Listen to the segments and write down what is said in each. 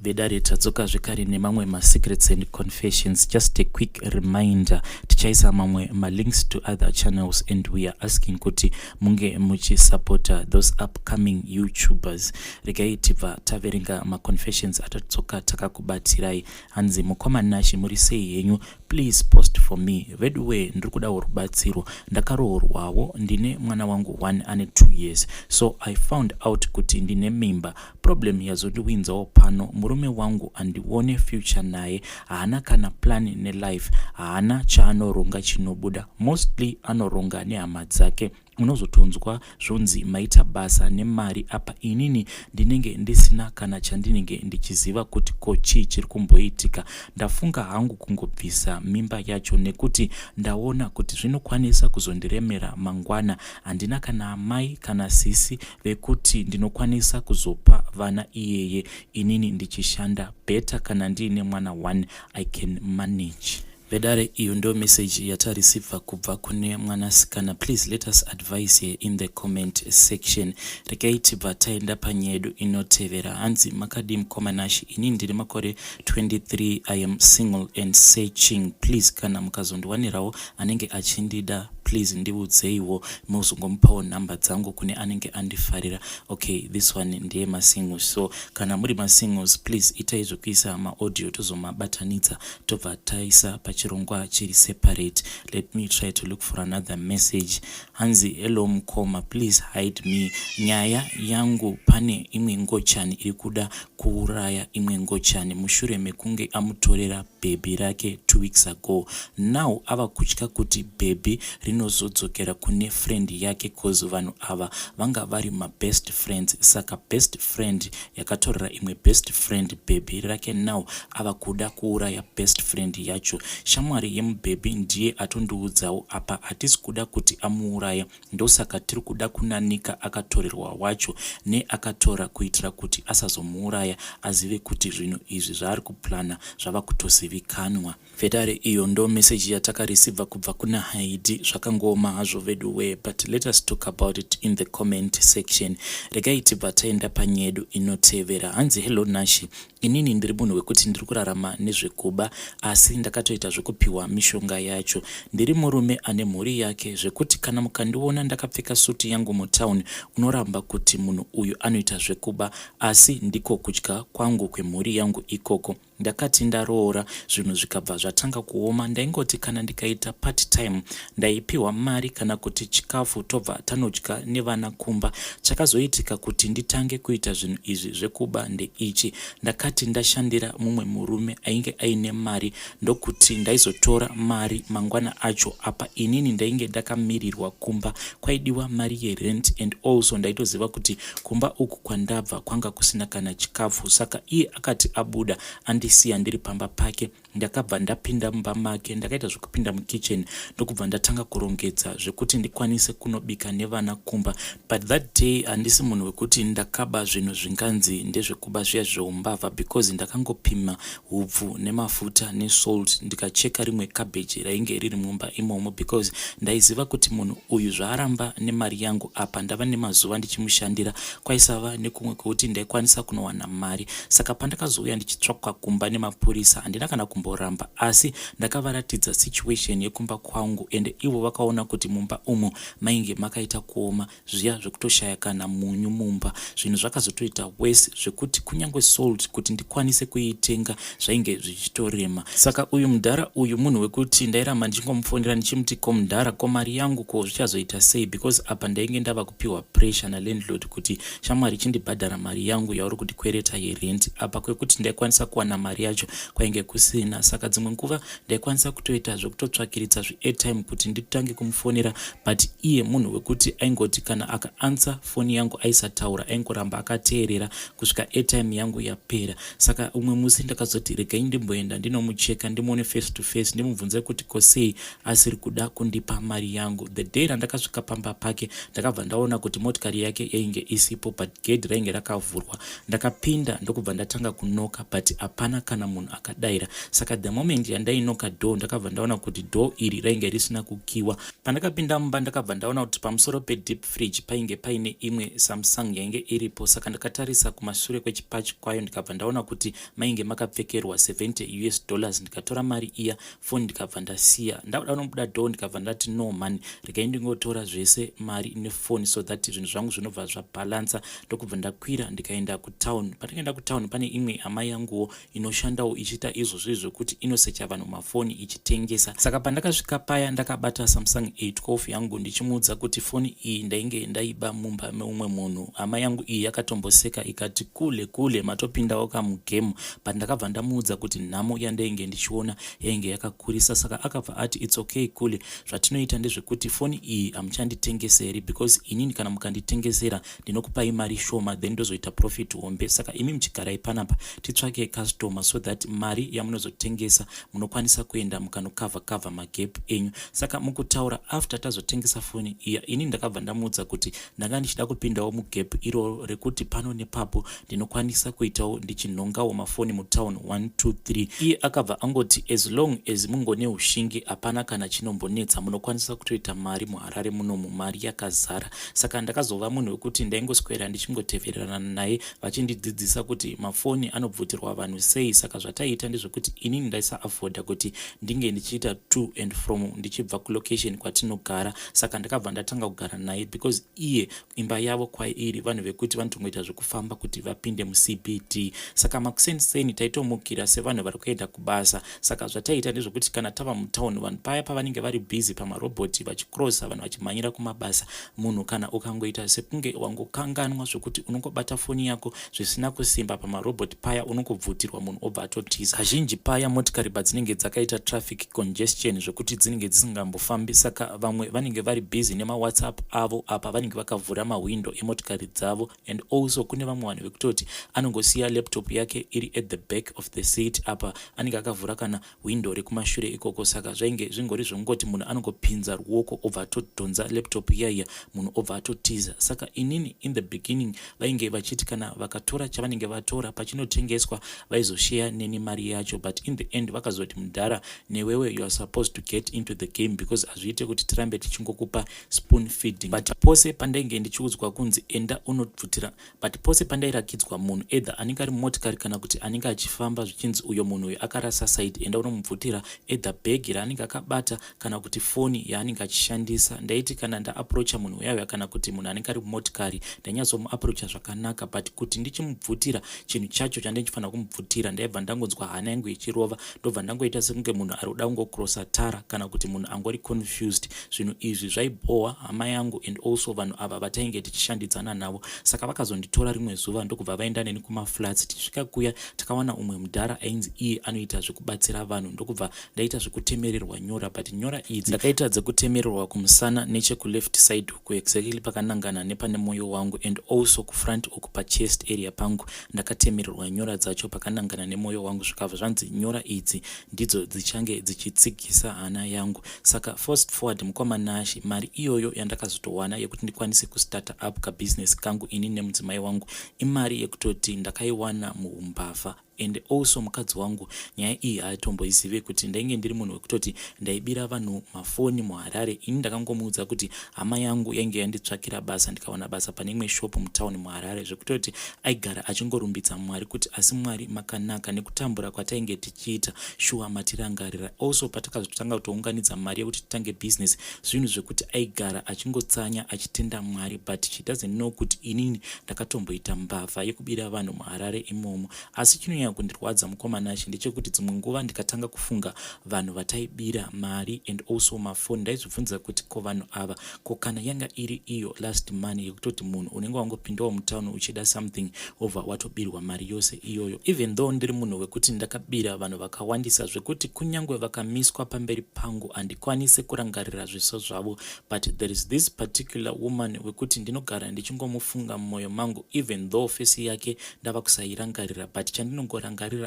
Vedare tadzoka zvekare nemamwe ma-secrets and confessions. Just a quick reminder, tichaisa mamwe ma-links to other channels and we are asking kuti munge muchisupporta those upcoming YouTubers. Regai tibva taverenga ma-confessions atatsoka takakubatirai. Hanzi mukoma nashi muri sei henyu, please post for me. Vedwe ndiri kuda rubatsiro, ndakaroorwawo ndine mwana wangu 1 ane 2 years, so I found out kuti ndine mimba. Problem yazondiwinzawo pano, murume wangu andione future naye, haana kana plan ne life, haana chaanoronga chinobuda, mostly anoronga nehama dzake. Unozotonzwa zvonzi maita basa nemari apa inini ndinenge ndisina kana chandinenge ndichiziva kuti kochi chiri kumboitika. Ndafunga hangu kungobvisa mimba yacho nekuti ndaona kuti zvinokwanisa kuzondiremera mangwana. Handina kana amai kana sisi vekuti ndinokwanisa kuzopa vana iyeye, inini ndichishanda. Better kana ndiine mwana 1 I can manage. Vedare iyo ndo message yatarisibva kubva kune mwanasikana. Please let us advise here in the comment section. Regai tibva taenda panyedu inotevera. Hanzi makadi mukomanashi, ini ndiri makore 23, I am single and searching. Please kana mukazondiwanirawo anenge achindida, please ndiudzeiwo, muzongomupawo namba dzangu kune anenge andifarira. Okay, this one ndiye masingles, so kana muri masingles please itai zvokuisa maaudio tozomabatanidza tobva taisa pachirongwa chiri separate. Let me try to look for another message. Hanzi hello mukoma, please hide me. Nyaya yangu, pane imwe ngochani iri kuda kuuraya imwe ngochani mushure mekunge amutorera baby rake 2 weeks ago. Now ava kutya kuti baby rinozodzokera kune friend yake cause vanhu ava vanga vari ma-best friends. Saka best friend yakatorera imwe best friend baby rake, now ava kuda kuuraya best friend yacho. Shamwari yemubaby ndiye atondiudzawo apa hatisi kuda kuti amuuraya, ndosaka tiri kuda kunanika akatorerwa wacho ne akatora kuitira kuti asazomuuraya, azive kuti zvinhu izvi zvaari kuplana zvava kutozivikanwa. Vedare iyo ndo message yatakarisibva kubva kuna Haidi. Zvakangoma hazvo veduwe, but let us talk about it in the comment section. Regai tibva taenda panyedu inotevera. Hanzi hello Nashi, inini ndiri munhu wekuti ndiri kurarama nezvekuba, asi ndakatoita zvekupiwa mishonga yacho. Ndiri murume ane mhuri yake, zvekuti kana mukandiona ndakapfeka suti yangu mutauni unoramba kuti munhu uyu anoita zvekuba, asi ndiko kudya kwangu kwemhuri yangu ikoko. Ndakati ndaroora zvinhu zvikabva zvatanga kuoma, ndaingoti kana ndikaita part time ndaipiwa mari kana kuti chikafu tobva tanodya nevana kumba. Chakazoitika kuti nditange kuita zvinhu izvi zvekuba ndeichi, ndakati ndashandira mumwe murume ainge aine mari, ndokuti ndaizotora mari mangwana acho apa inini ndainge ndakamirirwa kumba, kwaidiwa mari yerent and also ndaitoziva kuti kumba uku kwandabva kwanga kusina kana chikafu. Saka iye akati abuda andisiya ndiri pamba pake, ndakabva ndapinda mumba make, ndakaita zvekupinda mukitchen ndokubva ndatanga kurongedza zvekuti ndikwanise kunobika nevana kumba. But that day handisi munhu wekuti ndakaba zvinhu zvinganzi ndezvekuba zviya zvoumbavha, because ndakangopima hupfu nemafuta nesalt, ndikacheka rimwe cabbage rainge riri mumba imomo, because ndaiziva kuti munhu uyu zvaaramba nemari yangu apa ndava nemazuva ndichimushandira, kwaisava nekumwe kwekuti ndaikwanisa kunowana mari. Saka pandakazouya ndichitsvakwa kumba nemapurisa, handina kana kumboramba, asi ndakavaratidza situation yekumba kwangu, ende ivo vakaona kuti mumba umo mainge makaita kuoma, zviya zvekutoshaya kana munyu mumba. Zvinhu zvakazotoita worse zvekuti kunyange salt kuti ndikwanise kuitenga zvainge zvichitorema. Saka uyu mudhara uyu munhu wekuti ndairamba ndichingomufonera ndichimuti ko mudhara, ko mari yangu ko zvichazoita sei, because apa ndainge ndava kupiwa pressure nalandlord kuti shamwari chindibhadhara mari yangu yauri kundikwereta yerent. Apa kwekuti ndaikwanisa kuwana mari yacho kwainge kusina. Saka dzimwe nguva ndaikwanisa kutoita zvekutotsvakiridza zvi-airtime kuti nditange kumufonera, but iye munhu wekuti aingoti kana akaansa foni yangu aisataura, aingoramba akateerera kusvika airtime yangu yapera. Saka umwe musi ndakazoti regai ndimboenda ndinomucheka, ndimuone face to face, ndimubvunze kuti kosei asiri kuda kundipa mari yangu. The day randakasvika pamba pake ndakabva ndaona kuti motikari yake yainge isipo, but gate rainge rakavhurwa. Ndakapinda ndokubva ndatanga kunoka, but hapana hapana kana munhu akadaira. Saka the moment yandainoka door ndakabva ndaona kuti door iri rainge risina kukiwa. Pandakapinda mumba ndakabva ndaona kuti pamusoro deep fridge painge paine imwe Samsung yainge iripo. Saka ndakatarisa kumashure kwechipachi kwayo ndikabva ndaona kuti mainge makapfekerwa $70. Ndikatora mari iya, phone ndikabva ndasiya. Ndakuda kunobuda door ndikabva ndati no man, regai ndingotora zvese mari nefone so that zvinhu zvangu zvinobva zvabalansa. Ndokubva ndakwira ndikaenda kutown. Pandakaenda kutown pane imwe hama yanguwo inoshandawo ichiita izvozvo zvokuti inosecha vanhu mafoni ichitengesa. Saka pandakasvika paya ndakabata Samsung 812 yangu ndichimuudza kuti foni iyi ndainge ndaiba mumba meumwe munhu. Hama yangu iyi yakatomboseka ikati kule matopindawo kamugemu. But ndakabva ndamuudza kuti nhamo yandainge ndichiona yainge yakakurisa. Saka akabva ati it's okay kule, zvatinoita ndezvekuti foni iyi hamuchanditengeseri because inini kana mukanditengesera ndinokupai mari shoma then ndozoita profit hombe. Saka imi muchigarai panapa titsvake customer so that mari yamunozotengesa munokwanisa kuenda mukanokavha magap enyu. Saka mukutaura after tazotengesa foni iya, ini ndakabva ndamuudza kuti ndanga ndichida kupindawo mugap iro rekuti pano nepapo ndinokwanisa kuitawo ndichinhongawo mafoni mutown 1 2 3. Iye akabva angoti as long as mungone ushingi hapana kana chinombonetsa, munokwanisa kutoita mari muHarare munomu, mari yakazara. Saka ndakazova munhu wekuti ndaingoswera ndichingotevererana naye vachindidzidzisa kuti mafoni anobvutirwa vanhu sei. Saka zvataita ndezvekuti inini ndaisa afforda kuti ndinge ndichiita to and from ndichibva kulocation kwatinogara. Saka ndakabva ndatanga kugara naye because iye imba yavo kwairi vanhu vekuti vanotongoita zvekufamba kuti vapinde muCBD. Saka makuseni taitomukira sevanhu vari kuenda kubasa. Saka zvataita ndezvekuti kana tava mutown vanhu paya pavanenge vari busy pamarobhoti vachikrosa vanhu vachimhanyira kumabasa, munhu kana ukangoita sekunge wangokanganwa zvokuti unongobata foni yako zvisina kusimba pamarobhoti paya unongobvutirwa munhu obva atotiza. Kazhinji paya motikari padzinenge dzakaita traffic congestion zvokuti dzinenge dzisingambofambi. Saka vamwe vanenge vari busy nemawhatsapp avo apa vanenge vakavhura mawindo emotikari dzavo. And also kune vamwe vanhu vekutoti anongosiya laptop yake iri at the back of the seat apa anenge akavhura kana windo rekumashure ikoko. Saka zvainge zvingori zvongoti munhu anongopinza ruoko obva atodhonza laptop iyaiya munhu obva atotiza. Saka inini in the beginning vainge vachiti kana vakatora chavanenge vatora pachinotengeswa vaizoshare neni mari yacho, but in the end vakazoti mudhara newewe you are supposed to get into the game because hazviite kuti tirambe tichingokupa spoon feeding. But pose pandainge ndichiudzwa kunzi enda unobvutira, but pose pandairakidzwa munhu either anenge ari motikari kana kuti anenge achifamba zvichinzi uyo munhu uyu akarasa side enda unomubvutira either bhegi raanenge akabata kana kuti foni yaanenge achishandisa. Ndaiti kana ndaapproacha munhu uyaya kana kuti munhu anenge ari motikari ndanyatsomuapproacha zvakanaka, but kuti ndichimubvutira chinhu chacho chandinchifanira kumubvutira ndaibva ndangonzwa hana yangu ichirova, ndobva ndangoita sekunge munhu ari kuda kungokrosa tara kana kuti munhu angori confused. Zvinhu izvi zvaibohwa hama yangu and also vanhu ava vatainge tichishandidzana navo. Saka vakazonditora rimwe zuva ndokubva vaenda neni kumaflats. Tichisvika kuya takawana umwe mudhara ainzi iye anoita zvekubatsira vanhu, ndokubva ndaita zvekutemererwa Nyora. But Nyora idzi ndakaita dzekutemererwa kumusana nechekuleft side uku exactly pakanangana nepane moyo wangu, and also kufront uku pachest area pangu ndakatemererwa Nyora dzacho pakanangana nemoyo wangu. Zvikabva zvanzi Nyora idzi ndidzo dzichange dzichitsigisa hana yangu. Saka fast forward mukomanashi mari iyoyo yandakazotowana yekuti ndikwanise kustarta up kabusiness kangu ini nemudzimai wangu imari yekutoti ndakaiwana muumbavha. And also mukadzi wangu nyaya iyi haatomboizive kuti ndainge ndiri munhu wekutoti ndaibira vanhu mafoni muHarare. Ini ndakangomuudza kuti hama yangu yainge yanditsvakira basa, ndikawana basa pane imwe shop mutown muHarare, zvekutoti aigara achingorumbidza Mwari kuti asi Mwari makanaka nekutambura kwatainge tichiita shuwa matirangarira. Also patakazotanga kutounganidza mari yekuti titange business, zvinhu zvekuti aigara achingotsanya achitenda Mwari, but she doesn't know kuti inini ndakatomboita mbavha yekubira vanhu muHarare imomo. Asi chinonyanya kundirwadza mukomanashi ndechekuti dzimwe nguva ndikatanga kufunga vanhu vataibira mari and also mafoni, ndaizvibvunza kuti ko vanhu ava ko kana yanga iri iyo last money yekutoti munhu unenge wangopindawo mutown uchida something over watobirwa mari yose iyoyo. Even though ndiri munhu wekuti ndakabira vanhu vakawandisa zvekuti kunyangwe vakamiswa pamberi pangu handikwanise kurangarira zviso zvavo, but there is this particular woman wekuti ndinogara ndichingomufunga mumwoyo mangu even though face yake ndava kusairangarira, but chandinongorangarira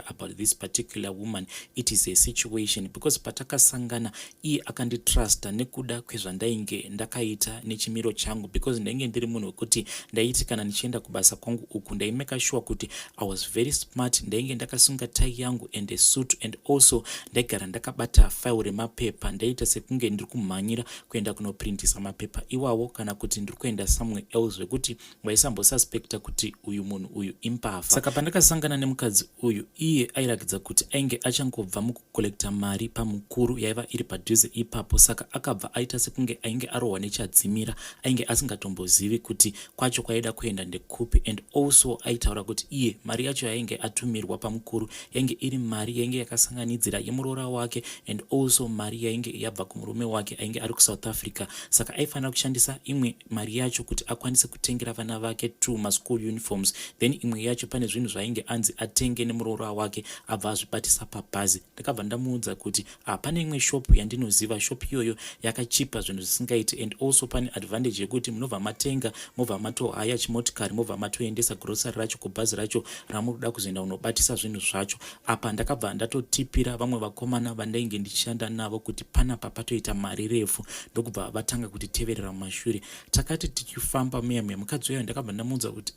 about this particular woman it is a situation because patakasangana iye akanditrusta nekuda kwezvandainge ndakaita nechimiro changu, because ndainge ndiri munhu wekuti ndaiti kana nichienda kubasa kwangu uku ndaimeka sure kuti I was very smart, ndainge ndinenge ndakasunga tai yangu and a suit, and also ndaigara ndakabata file remapepa, ndaita sekunge ndiri kumhanyira kuenda kunoprintisa mapepa iwawo kana kuti ndiri kuenda somewhere else, zvekuti vaisambosuspecta kuti uyu munhu uyu imbavha. Saka pandakasangana nemukadzi uyu, iye airakidza kuti ainge achangobva mukukolekta mari pamukuru yaiva iri padhuze ipapo, saka akabva aita sekunge ainge arohwa nechadzimira, ainge asingatombozivi kuti kwacho kwaida kuenda ndekupi, and also aitaura kuti iye mari yacho yainge atumirwa pamukuru yainge iri mari yainge yakasanganidzira yemuroora wake and also mari yainge yabva kumurume wake ainge ari kuSouth Africa, saka aifanira kushandisa imwe mari yacho kuti akwanise kutengera vana vake 2 maschool uniforms, then imwe yacho pane zvinhu zvainge anzi atenge nemuroora wake abva azvibatisa pabhazi. Ndakabva ndamuudza kuti pane imwe shop yandinoziva, shop iyoyo yakachipa zvinhu zvisingaiti, and also pane advantage yekuti munobva matenga mobva matohaya chimotikari mobva matoendesa grocery racho kubhazi racho ramunoda kuzoenda unobatisa zvinhu zvacho. Apa ndakabva ndatotipira vamwe vakomana vandainge ndichishanda navo kuti panapa patoita mari refu, ndokubva vatanga kutiteverera mumashure. Takati tichifamba muyamwe, mukadzi uyo ndakabva ndamuudza kuti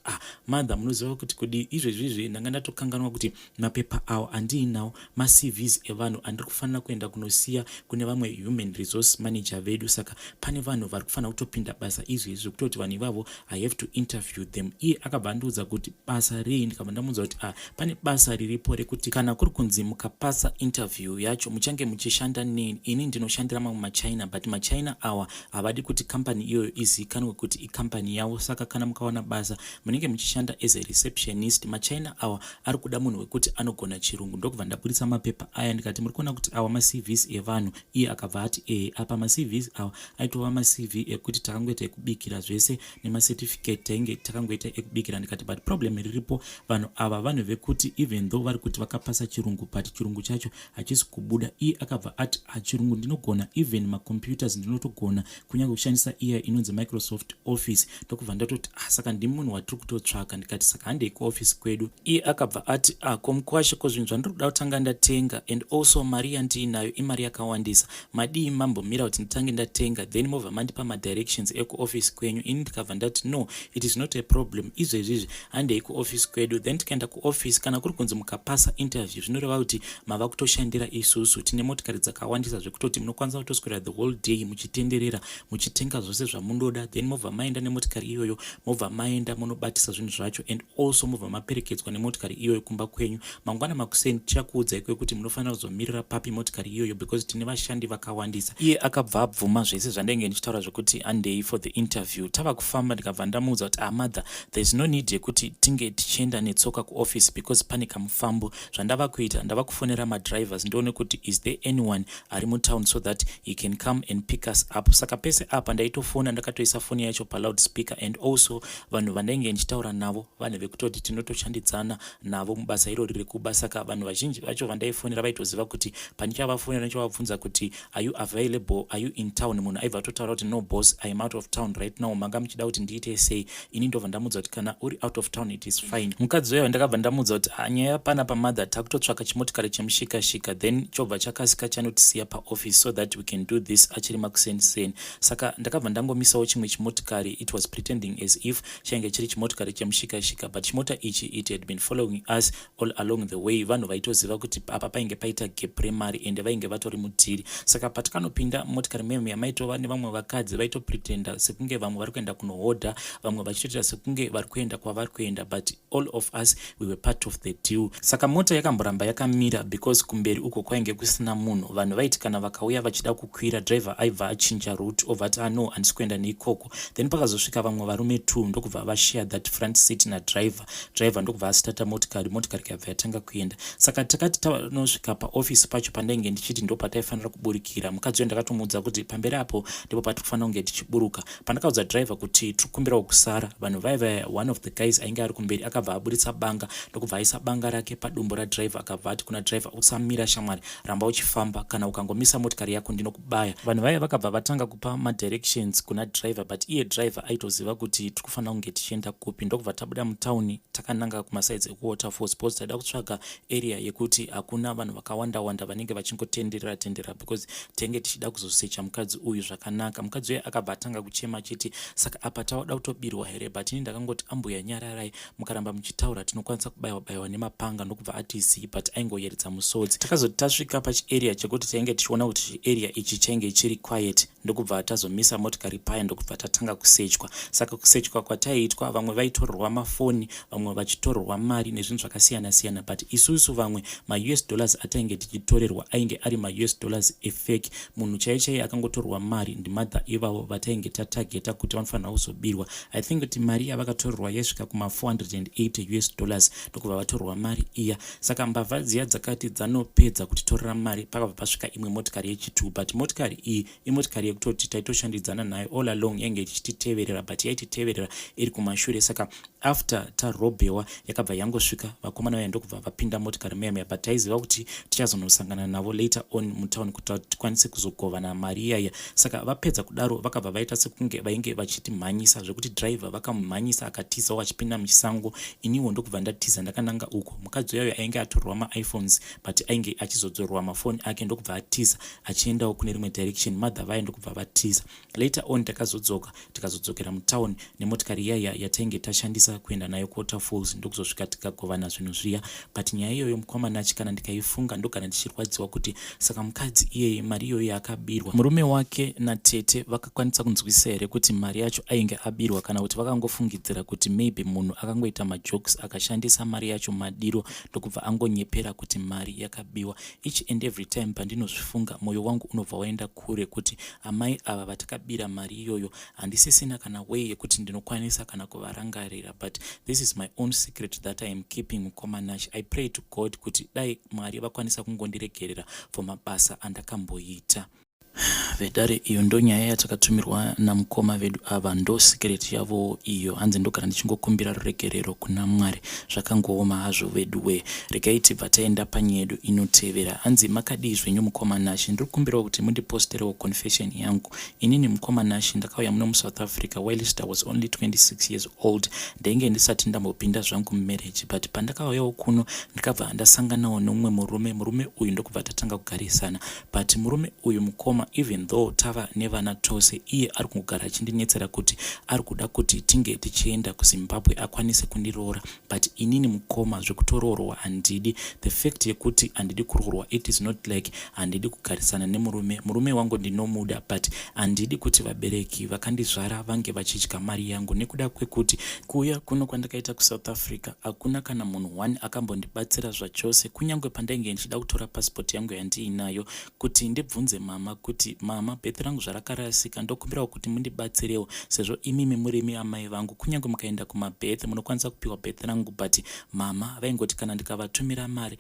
mother, munoziva kuti kudi izvezvizvi ndanga ndatokanganwa kuti mapepa awo andiinawo, maCVs evanhu andiri kufanira kuenda kunosiya kune vamwe human resource manager vedu, saka pane vanhu vari kufanira kutopinda basa izvezvi kutoti vanhu ivavo I have to interview them. Iye akabva andiudza kuti basa rei, ndikabva ndamuudza kuti pane basa riripo rekuti kana kuri kunzi mukapasa interview yacho muchange muchishanda neni, ini ndinoshandira mamwe machina, but machina awa havadi kuti company iyoyo izikanwe kuti ikompany yavo, saka kana mukawana basa munenge muchishanda as a receptionist. Machina awa ari kuda munhu wekuti anogona chirungu. Ndokubva ndabudisa mapepa aya ndikati muri kuona kuti awa maCVs evanhu. Iye akabva ati apa maCVs awa aitova maCV ekuti takangoita ekubikira zvese nemacertificate tainge takangoita ekubikira. Ndikati but problem riripo, vanhu ava vanhu vekuti even though vari kuti vakapasa chirungu but chirungu chacho hachisi kubuda. Iye akabva ati chirungu ndinogona, even macomputers ndinotogona, kunyange kushandisa iya inonzi Microsoft Office. Ndokubva ndatoti saka ndimi munhu watiri kutotsvaka. Ndikati saka handei kuoffice kwedu. Iye akabva ati komukwashe kozvinhu zvandiri kuda kutanga ndatenga, and also mari yandiinayo imari yakawandisa, madii mambomira kuti nditange ndatenga then mobva mandipa madirections ekuoffice kwenyu. Ini ndikabva ndati no, it is not a problem, izvezvizvi handei kuoffice kwedu. Then tikaenda kuoffice, kana kuri kunzi mukapasa interview zvinoreva kuti mava kutoshandira isusu. Tine motikari dzakawandisa zvekutoti munokwanisa kutoswera the whole day muchitenderera muchitenga zvose zvamunoda, then mobva maenda nemotikari iyoyo mobva maenda munobatisa zvinhu zvacho, and also mobva maperekedzwa nemotikari iyoyo kumba kwenyu. Mangwana makuseni tichakuudzai kuti munofanira kuzomirira papi motikari iyoyo because tine vashandi vakawandisa. Iye akabva abvuma zvese zvandainge ndichitaura zvekuti handei for the interview. Tava kufamba ndikabva ndamuudza kuti mother, there is no need yekuti tinge tichienda netsoka kuoffice because pane kamufambo. Zvandava kuita ndava kufonera madrivers ndione kuti is there anyone ari mutown so that he can come and pick us up. Saka pese apa ndaitofona ndakatoisa foni yacho paloudspeaker, and also vanhu vandainge ndichitaura navo vanhu vekutoti tinotoshandidzana navo mubasa irori rekuba. Saka vanhu vazhinji vacho vandaifonera vaitoziva kuti pandichavafonera ndichavabvunza kuti are you available, are you in town. Munhu aibva totaura kuti no boss, I am out of town right now, manga muchida kuti ndiite sei. Ini ndobva ndamuudza kuti kana uri out of town it is fine. Mukadzi uyo ndakabva ndamuudza kuti nyaya pana pamother takutotsvaka chimotikari chemushikashika, then chobva chakasika chanotisiya paoffice so that we can do this achiri makuseniseni. Saka ndakabva ndangomisawo chimwe chimotikari, it was pretending as if chainge chiri chimotikari chemushikashika, but chimota ichi it had been following us all along the way. Vanhu vaitoziva kuti apa painge paita gap remari ende vainge vatori mutiri. Saka patikanopinda motikari meme yamaitova nevamwe vakadzi vaitopretenda sekunge vamwe vari kuenda kunohodha, vamwe vachitoita sekunge vari kuenda kwavari kuenda, but all of us we were part of the deal. Saka mota yakamboramba yakamira because kumberi uko kwainge kusina munhu. Vanhu vaiti kana vakauya vachida kukwira, driver aibva achinja route obva ati no, handisi kuenda neikoko. Then pakazosvika vamwe varume 2 ndokubva vashare that front seat driver ndokubva asitata motikari ikabva yatanga kuenda. Saka takati tanosvika paoffice pacho pandainge ndichiti ndo pataifanira kuburikira. Mukadzi uyo ndakatomuudza kuti pamberi apo ndipo patikufanira kunge tichiburuka. Pandakaudza driver kuti tikumbirawo kusara, vanhu vaiva one of the guys ainge ari kumberi akabva aburitsa banga ndokubva aisa banga rake padumbu radriver, akabva ati kuna driver usamira shamwari, ramba uchifamba, kana ukangomisa motikari yako ndinokubaya. Vanhu vaya vakabva vatanga kupa madirections kuna driver, but iye driver aitoziva kuti tikufanira kunge tichienda kupi. Ndokubva tabuda mutauni takananga kumasides ekuwaterfalls because taida kutsvaga area yekuti hakuna vanhu vakawanda vanenge vachingotenderera because tenge tichida kuzosecha mukadzi uyu zvakanaka. Mukadzi uyu akabva atanga kuchema achiti saka apa tawada kutobirwa here, but ini ndakangoti ambuya nyararai, mukaramba muchitaura tinokwanisa kubayiwa mapanga ndokubva ati zii but aingoyeredza musodzi. Takazoti tasvika pachiarea chekuti tainge tichiona kuti chiarea ichi chainge chiri quiet ndokubva tazomisa motikari paya ndokubva tatanga kusechwa. Saka kusechwa kwataiitwa vamwe vaitorerwa mafoni, vamwe vachitorerwa mari nezvinhu zvakasiyana siyana, but isusu vamwe ma-US dollars atainge tichitorerwa ainge ari ma-US dollars efake. Munhu chaiye akangotorerwa mari ndimadha ivavo vatainge tatageta kuti vanofanira kuzobirwa. I think kuti mari yavakatorerwa yaisvika kuma $480 ndokubva vatorerwa mari iya. Saka mbavha dziya dzakati dzanopedza kutitorera mari pakabva pasvika imwe motikari yechitu, but motikari iyi imotikari yekutoti taitoshandidzana nayo all along yainge ichititeverera, but yaititeverera iri kumashure. Saka after tarobhewa yakabva yangosvika, vakomana vaya ndokubva vapinda motikari meyamaya, but taiziva kuti tichazonosangana navo later on mutauni kuti tikwanise kuzogovana mari iyaya. Saka vapedza kudaro vakabva vaita sekunge vainge vachitimhanyisa zvekuti driver vakamumhanyisa akatizawo achipinda muchisango. Iniwo ndokubva ndatiza ndakananga uko. Mukadzi uyayo ainge atorerwa maiPhones but ainge achizodzorerwa mafoni ake ndokubva atiza achiendawo kune rimwe direction. Madha vaya ndokubva vatiza. Later on takazodzoka tikazodzokera mutauni nemotikari iyaya yatainge tashandisa kuenda nayo Waterfalls ndokuzosvika tikagovana zvinhu zviya. But nyaya iyoyo mukomana achikana ndikaifunga ndogara ndichirwadziwa kuti saka mukadzi iyeye mari iyoyo yakabirwa. Murume wake natete vakakwanisa kunzwisisa here kuti mari yacho ainge abirwa, kana kuti vakangofungidzira kuti maybe munhu akangoita majokes akashandisa mari yacho madiro ndokubva angonyepera kuti mari yakabiwa. Each and every time pandinozvifunga mwoyo wangu unobva waenda kure kuti amai ava vatakabira mari iyoyo handisisina kana way yekuti ndinokwanisa kana kuvarangarira, but this is my own secret that I am keeping mukomanashi. I pray to God kuti dai mari vakwanisa kungondiregerera for mabasa andakamboita. Vedare iyo ndo nyaya yatakatumirwa namukoma vedu ava, ndo secret yavo iyo. Hanzi ndogara ndichingokumbira ruregerero kuna Mwari. Zvakangooma hazvo veduwe. Regai tibva taenda panyedu inotevera. Hanzi makadii zvenyu mukomanashi? Ndiri kukumbirawo kuti mundiposterewo confession yangu. Inini mukomanashi ndakauya muno muSouth Africa whilst I was only 26 years old. Ndainge ndisati ndambopinda zvangu mumarriage, but pandakauyawo kuno ndikabva ndasanganawo nomumwe murume uyu ndokubva tatanga kugarisana. But murume uyu mukoma, even though tava nevana tose, iye ari kugara achindinetsera kuti ari kuda kuti tinge tichienda kuZimbabwe akwanise kundiroora, but inini mukoma zvekutoroorwa handidi. The fact yekuti handidi kuroorwa, it is not like handidi kugarisana nemurume wangu ndinomuda, but handidi kuti vabereki vakandizvara vange vachidya mari yangu, nekuda kwekuti kuuya kuno kwandakaita kuSouth Africa hakuna kana munhu one akambondibatsira zvachose. Kunyange pandainge ndichida kutora passport yangu yandiinayo kuti ndibvunze mama kuti mama, birth rangu zvarakarasika, ndokumbirawo kuti mundibatsirewo sezvo imimi murimi amai vangu. Kunyange mukaenda kumabirth munokwanisa kupiwa birth rangu, but mama vaingoti kana ndikavatumira mari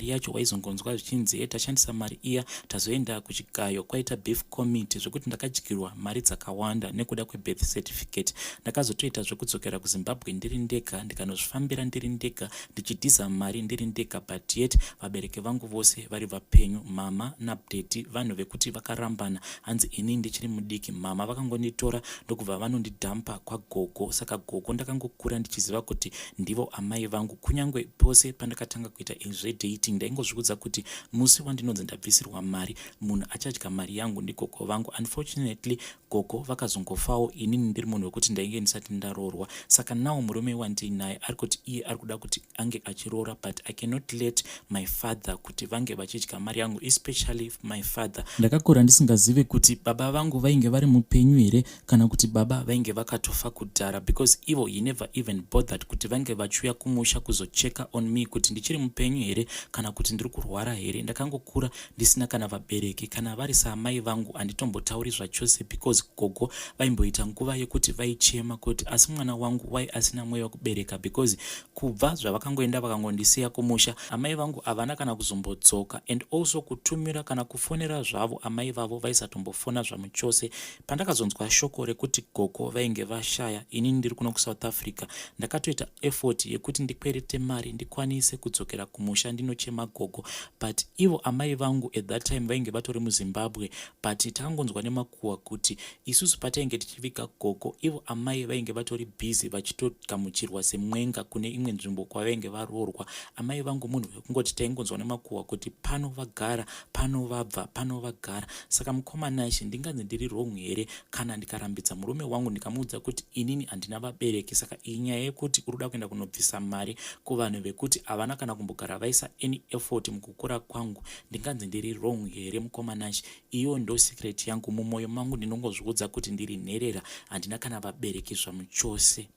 yacho waizongonzwa zvichinzi tashandisa mari iya tazoenda kuchigayo kwaita beef committee, zvekuti ndakadyirwa mari dzakawanda nekuda kwebirth certificate. Ndakazotoita zvekudzokera kuZimbabwe ndiri ndega, ndikanozvifambira ndiri ndega, ndichidhiza mari ndiri ndega, but yet vabereki vangu vose vari vapenyu. Mama nadedi vanhu vekuti vakarambana. Hanzi ini ndichiri mudiki, mama vakangonditora ndokubva vanondidhampa kwagogo. Saka gogo ndakangokura ndichiziva kuti ndivo amai vangu. Kunyange pose pandakatanga kuita zvedating ndaingozvikudza kuti musi wandinonzi ndabvisirwa mari munhu achadya mari yangu ndigogo vangu. Unfortunately gogo vakazongofawo, inini ndiri munhu wekuti ndainge ndisati ndaroorwa. Saka nawo murume wandinaye ari kuti iye ari kuda kuti ange achiroora, but I cannot let my father kuti vange vachidya mari yangu, especially my father. Ndakakura ndisingazive kuti baba vangu vainge vari mupenyu here kana kuti baba vainge vakatofa kudhara, because ivo he never even bothered kuti vange vachiuya kumusha kuzocheka on me kuti ndichiri mupenyu here kana kuti ndiri kurwara here. Ndakangokura ndisina kana vabereki, kana vari saamai vangu handitombotauri zvachose, because gogo vaimboita nguva yekuti vaichema kuti asi mwana wangu wai asina mweya wekubereka, because kubva zvavakangoenda vakangondisiya kumusha amai vangu havana kana kuzombodzoka, and also kutumira kana kufonera zvavo amai vavo vaisatombofona zvamuchose. Pandakazonzwa shoko rekuti gogo vainge vashaya, inini ndiri kuno kuSouth Africa ndakatoita effort yekuti ndikwerete mari ndikwanise kudzokera kumusha ndinochema gogo, but ivo amai vangu at that time vainge vatori muZimbabwe. But takangonzwa nemakuhwa kuti isusu patainge tichiviga gogo, ivo amai vainge vatori busy vachitogamuchirwa semwenga kune imwe nzvimbo kwavainge varoorwa. Amai vangu munhu wekungoti taingonzwa nemakuhwa kuti pano vagara, pano vabva, pano vagara. Saka mukomanashi ndinganzi ndiri wrong here kana ndikarambidza murume wangu ndikamuudza kuti inini handina vabereki. Saka iyi nyaya yekuti uri kuda kuenda kunobvisa mari kuvanhu vekuti havana kana kumbogara vaisa any effort mukukura kwangu, ndinganzi ndiri wrong here mukomanashi? Iyo ndo secret yangu. Mumwoyo mangu ndinongozviudza kuti ndiri nherera, handina kana vabereki zvamuchose.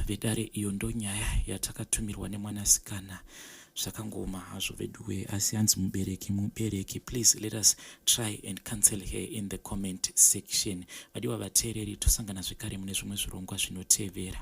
Vedare iyo ndo nyaya yatakatumirwa nemwanasikana. Zvakangoma hazvo veduwe, asi hanzi mubereki. Please let us try and cancel her in the comment section. Vadiwa vateereri, tosangana zvekare mune zvimwe zvirongwa zvinotevera.